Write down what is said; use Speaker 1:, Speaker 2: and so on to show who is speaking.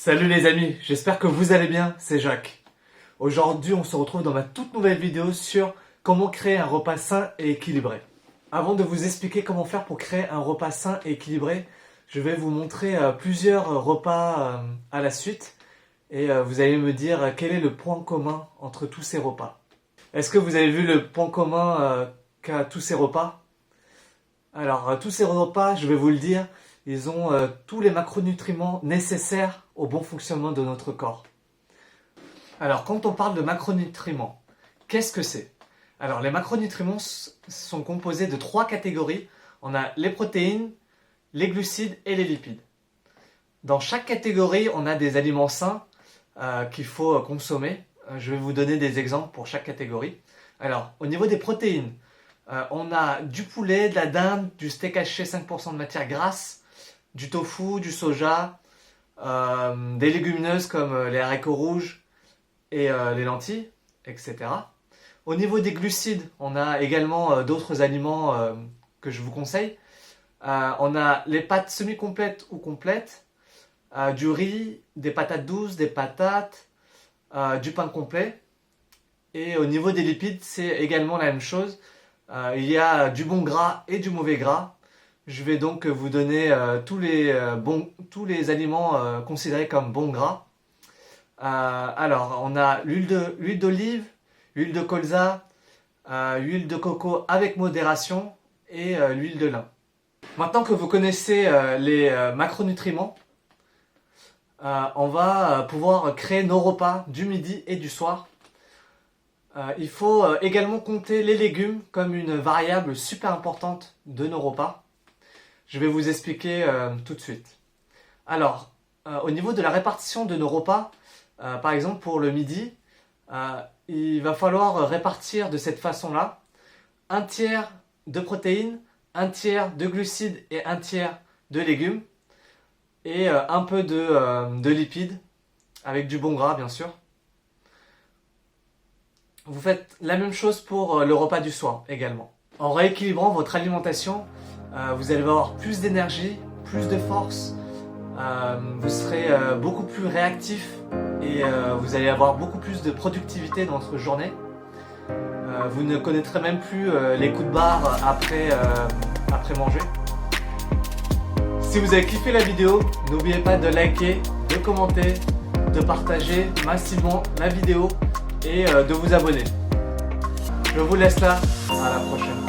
Speaker 1: Salut les amis, j'espère que vous allez bien, c'est Jacques. Aujourd'hui, on se retrouve dans ma toute nouvelle vidéo sur comment créer un repas sain et équilibré. Avant de vous expliquer comment faire pour créer un repas sain et équilibré, je vais vous montrer plusieurs repas à la suite et vous allez me dire quel est le point commun entre tous ces repas. Est-ce que vous avez vu le point commun qu'a tous ces repas? Alors, tous ces repas, je vais vous le dire, ils ont tous les macronutriments nécessaires au bon fonctionnement de notre corps. Alors, quand on parle de macronutriments, qu'est-ce que c'est? Alors, les macronutriments sont composés de 3 catégories. On a les protéines, les glucides et les lipides. Dans chaque catégorie, on a des aliments sains qu'il faut consommer. Je vais vous donner des exemples pour chaque catégorie. Alors, au niveau des protéines, on a du poulet, de la dinde, du steak haché 5% de matière grasse, du tofu, du soja, des légumineuses comme les haricots rouges et les lentilles, etc. Au niveau des glucides, on a également d'autres aliments que je vous conseille. On a les pâtes semi-complètes ou complètes, du riz, des patates douces, des patates, du pain complet. Et au niveau des lipides, c'est également la même chose. Il y a du bon gras et du mauvais gras. Je vais donc vous donner tous les aliments considérés comme bons gras. Alors, on a l'huile d'olive, l'huile de colza, l'huile de coco avec modération et l'huile de lin. Maintenant que vous connaissez les macronutriments, on va pouvoir créer nos repas du midi et du soir. Il faut également compter les légumes comme une variable super importante de nos repas. Je vais vous expliquer tout de suite. Alors, au niveau de la répartition de nos repas, par exemple pour le midi, il va falloir répartir de cette façon-là. 1 tiers de protéines, 1 tiers de glucides et 1 tiers de légumes. Et un peu de lipides, avec du bon gras bien sûr. Vous faites la même chose pour le repas du soir également. En rééquilibrant votre alimentation, vous allez avoir plus d'énergie, plus de force, vous serez beaucoup plus réactif et vous allez avoir beaucoup plus de productivité dans votre journée. Vous ne connaîtrez même plus les coups de barre après manger. Si vous avez kiffé la vidéo, n'oubliez pas de liker, de commenter, de partager massivement la vidéo et de vous abonner. Je vous laisse là, à la prochaine.